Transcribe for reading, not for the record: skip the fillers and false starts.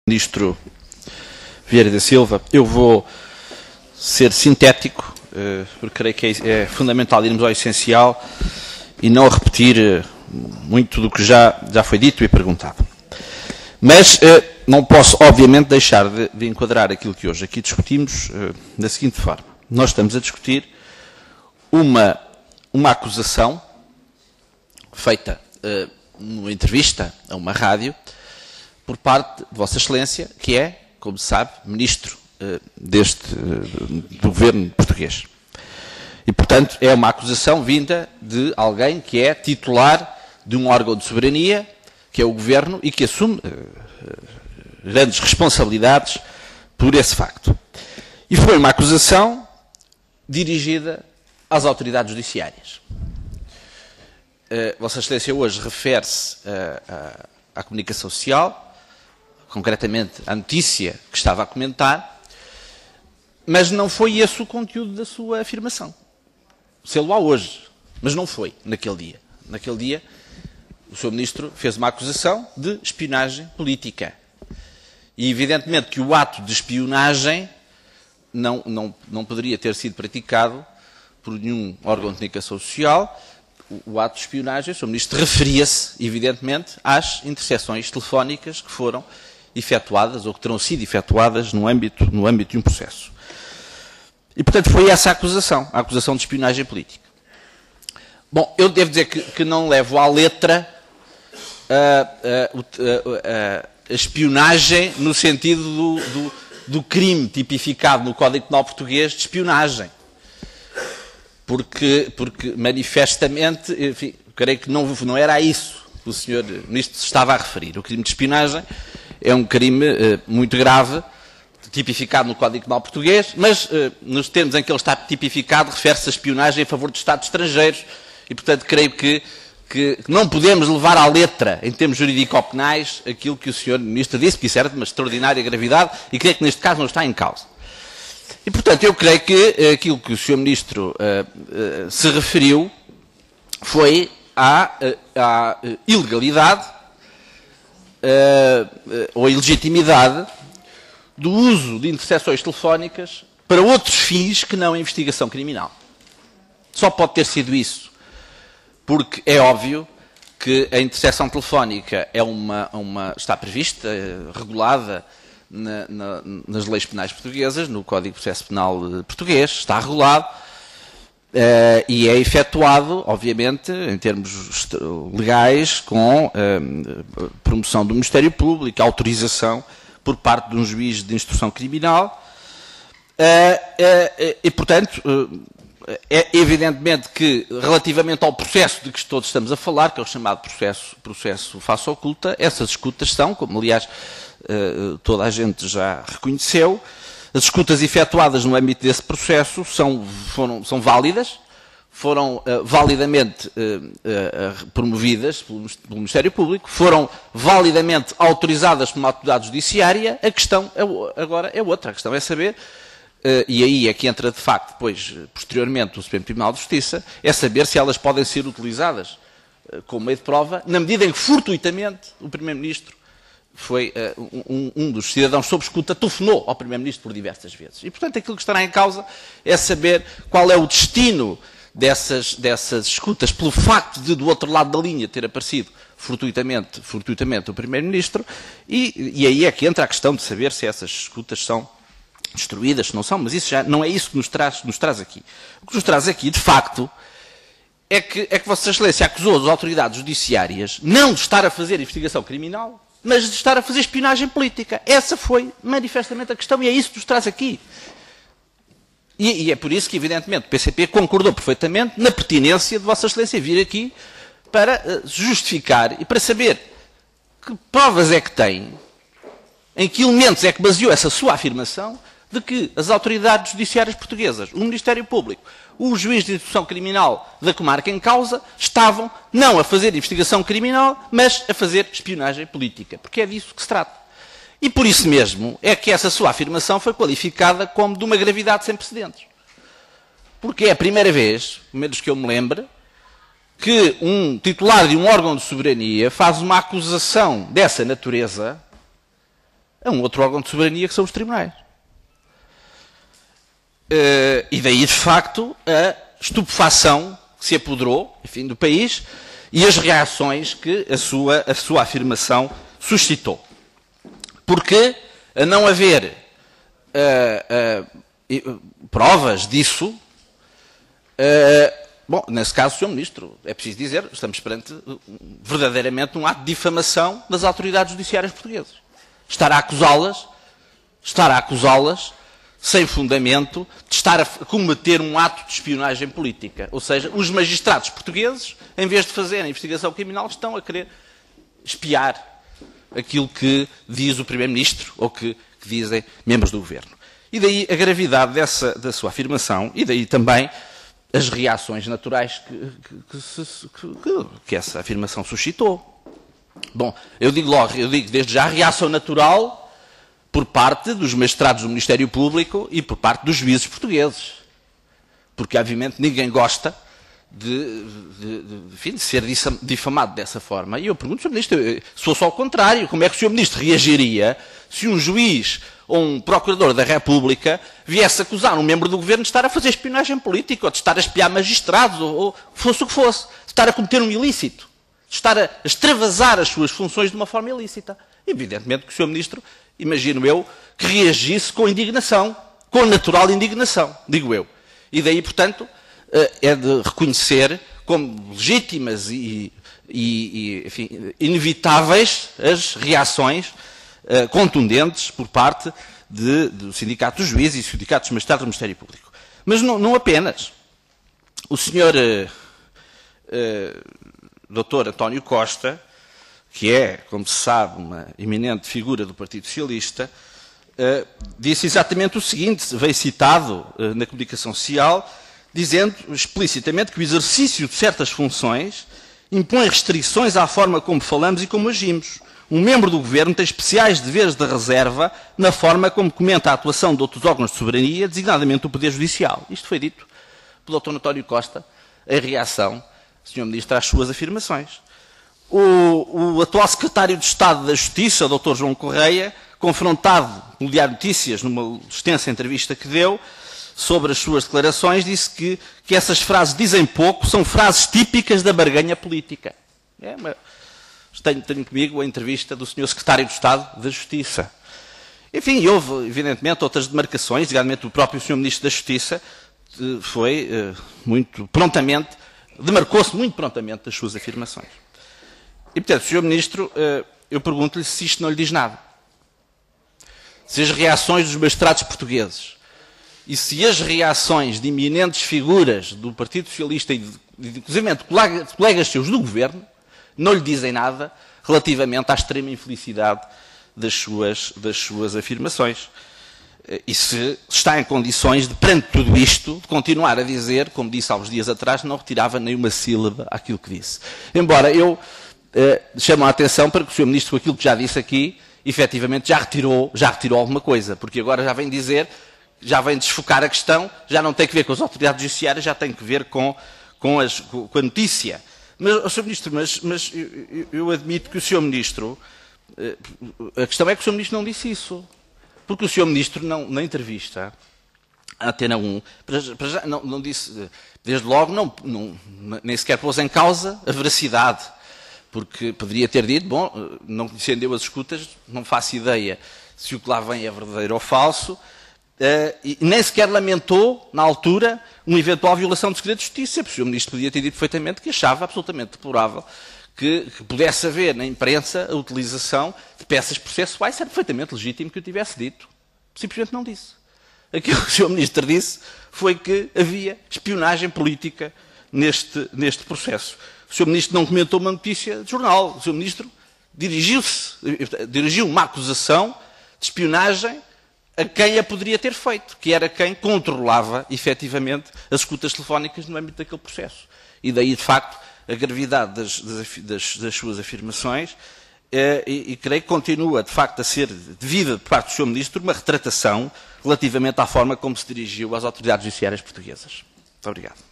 Ministro Vieira da Silva, eu vou ser sintético, porque creio que é fundamental irmos ao essencial e não repetir muito do que já foi dito e perguntado. Mas não posso, obviamente, deixar de enquadrar aquilo que hoje aqui discutimos da seguinte forma. Nós estamos a discutir uma acusação feita numa entrevista a uma rádio por parte de Vossa Excelência, que é, como se sabe, Ministro do Governo português. E, portanto, é uma acusação vinda de alguém que é titular de um órgão de soberania, que é o Governo, e que assume grandes responsabilidades por esse facto. E foi uma acusação dirigida às autoridades judiciárias. Vossa Excelência hoje refere-se à comunicação social, concretamente à notícia que estava a comentar, mas não foi esse o conteúdo da sua afirmação. Sê-lo-á hoje, mas não foi naquele dia. Naquele dia, o Sr. Ministro fez uma acusação de espionagem política. E, evidentemente, que o ato de espionagem não poderia ter sido praticado por nenhum órgão de comunicação social. O ato de espionagem, o Sr. Ministro referia-se, evidentemente, às interseções telefónicas que foram efetuadas ou que terão sido efetuadas no âmbito de um processo. E, portanto, foi essa a acusação de espionagem política. Bom, eu devo dizer que não levo à letra a espionagem no sentido do crime tipificado no Código Penal português de espionagem. Porque manifestamente, enfim, creio que não era a isso que o Sr. Ministro se estava a referir. O crime de espionagem é um crime muito grave, tipificado no Código Penal português, mas nos termos em que ele está tipificado, refere-se a espionagem a favor de Estados estrangeiros e, portanto, creio que não podemos levar à letra, em termos jurídico-penais, aquilo que o Sr. Ministro disse, porque isso era de uma extraordinária gravidade e creio que neste caso não está em causa. E, portanto, eu creio que aquilo que o Sr. Ministro se referiu foi à ilegalidade ou a ilegitimidade do uso de interseções telefónicas para outros fins que não a investigação criminal. Só pode ter sido isso, porque é óbvio que a interseção telefónica está prevista, regulada nas leis penais portuguesas, no Código de Processo Penal português, está regulado e é efetuado, obviamente, em termos legais, com promoção do Ministério Público, autorização por parte de um juiz de instrução criminal e, portanto, é evidentemente que, relativamente ao processo de que todos estamos a falar, que é o chamado processo face oculta, essas escutas são, como aliás toda a gente já reconheceu, as escutas efetuadas no âmbito desse processo são válidas, foram validamente promovidas pelo Ministério Público, foram validamente autorizadas por uma autoridade judiciária. A questão agora é outra. A questão é saber, e aí é que entra de facto depois, posteriormente, o Supremo Tribunal de Justiça, é saber se elas podem ser utilizadas como meio de prova, na medida em que fortuitamente o Primeiro-Ministro foi um dos cidadãos sob escuta, telefonou ao Primeiro-Ministro por diversas vezes. E, portanto, aquilo que estará em causa é saber qual é o destino dessas escutas, pelo facto de, do outro lado da linha, ter aparecido fortuitamente o Primeiro-Ministro, e aí é que entra a questão de saber se essas escutas são destruídas, se não são, mas isso já não é isso que nos traz aqui. O que nos traz aqui, de facto, é que Vossa Excelência acusou as autoridades judiciárias não de estar a fazer investigação criminal, mas de estar a fazer espionagem política. Essa foi manifestamente a questão e é isso que nos traz aqui. E é por isso que, evidentemente, o PCP concordou perfeitamente na pertinência de Vossa Excelência vir aqui para justificar e para saber que provas é que tem, em que elementos é que baseou essa sua afirmação de que as autoridades judiciárias portuguesas, o Ministério Público, o juiz de instrução criminal da comarca em causa, estavam não a fazer investigação criminal, mas a fazer espionagem política, porque é disso que se trata. E por isso mesmo é que essa sua afirmação foi qualificada como de uma gravidade sem precedentes. Porque é a primeira vez, pelo menos que eu me lembre, que um titular de um órgão de soberania faz uma acusação dessa natureza a um outro órgão de soberania que são os tribunais. E daí, de facto, a estupefação que se apoderou, enfim, do país e as reações que a sua afirmação suscitou. Porque, a não haver provas disso, bom, nesse caso, Sr. Ministro, é preciso dizer, estamos perante verdadeiramente um ato de difamação das autoridades judiciárias portuguesas. Estar a acusá-las sem fundamento de estar a cometer um ato de espionagem política. Ou seja, os magistrados portugueses, em vez de fazerem investigação criminal, estão a querer espiar aquilo que diz o Primeiro-Ministro ou que dizem membros do Governo. E daí a gravidade da sua afirmação e daí também as reações naturais que essa afirmação suscitou. Bom, eu digo desde já a reação natural por parte dos magistrados do Ministério Público e por parte dos juízes portugueses. Porque, obviamente, ninguém gosta de ser difamado dessa forma. E eu pergunto, Sr. Ministro, se fosse ao contrário, como é que o Sr. Ministro reagiria se um juiz ou um procurador da República viesse acusar um membro do Governo de estar a fazer espionagem política, ou de estar a espiar magistrados, ou fosse o que fosse, de estar a cometer um ilícito, de estar a extravasar as suas funções de uma forma ilícita? Evidentemente que o Sr. Ministro, imagino eu, que reagisse com indignação, com natural indignação, digo eu. E daí, portanto, é de reconhecer como legítimas e enfim, inevitáveis as reações contundentes por parte do Sindicato dos Juízes e do Sindicato dos Magistrados do Ministério Público. Mas não apenas. O Sr. Dr. António Costa, que é, como se sabe, uma eminente figura do Partido Socialista, disse exatamente o seguinte, veio citado na comunicação social, dizendo explicitamente que o exercício de certas funções impõe restrições à forma como falamos e como agimos. Um membro do Governo tem especiais deveres de reserva na forma como comenta a atuação de outros órgãos de soberania, designadamente o Poder Judicial. Isto foi dito pelo Dr. António Costa em reação, Sr. Ministro, às suas afirmações. O atual Secretário de Estado da Justiça, o Dr. João Correia, confrontado no Diário de Notícias, numa extensa entrevista que deu, sobre as suas declarações, disse que essas frases dizem pouco, são frases típicas da barganha política. Tenho comigo a entrevista do Sr. Secretário de Estado da Justiça. Enfim, houve, evidentemente, outras demarcações, digamos, o próprio Sr. Ministro da Justiça foi muito prontamente, demarcou-se muito prontamente das suas afirmações. E, portanto, Sr. Ministro, eu pergunto-lhe se isto não lhe diz nada. Se as reações dos magistrados portugueses e se as reações de eminentes figuras do Partido Socialista e, inclusive, de colegas seus do Governo, não lhe dizem nada relativamente à extrema infelicidade das suas afirmações. E se está em condições de, perante tudo isto, de continuar a dizer, como disse há uns dias atrás, não retirava nem uma sílaba àquilo que disse. Embora eu chamo a atenção para que o Sr. Ministro, com aquilo que já disse aqui, efetivamente já retirou alguma coisa, porque agora já vem dizer, já vem desfocar a questão, já não tem que ver com as autoridades judiciárias, já tem que ver com a notícia. Mas, Sr. Ministro, mas eu admito que o Sr. Ministro, a questão é que o Sr. Ministro não disse isso. Porque o Sr. Ministro, na entrevista à Antena 1, não disse, desde logo, nem sequer pôs em causa a veracidade. Porque poderia ter dito, bom, não conhecendo as escutas, não faço ideia se o que lá vem é verdadeiro ou falso, e nem sequer lamentou, na altura, uma eventual violação do segredo de justiça, porque o Sr. Ministro podia ter dito perfeitamente que achava absolutamente deplorável que pudesse haver na imprensa a utilização de peças processuais, era perfeitamente legítimo que o tivesse dito. Simplesmente não disse. Aquilo que o Sr. Ministro disse foi que havia espionagem política neste processo. O Sr. Ministro não comentou uma notícia de jornal. O Sr. Ministro dirigiu uma acusação de espionagem a quem a poderia ter feito, que era quem controlava, efetivamente, as escutas telefónicas no âmbito daquele processo. E daí, de facto, a gravidade das suas afirmações e creio que continua, de facto, a ser devida por parte do Sr. Ministro uma retratação relativamente à forma como se dirigiu às autoridades judiciárias portuguesas. Muito obrigado.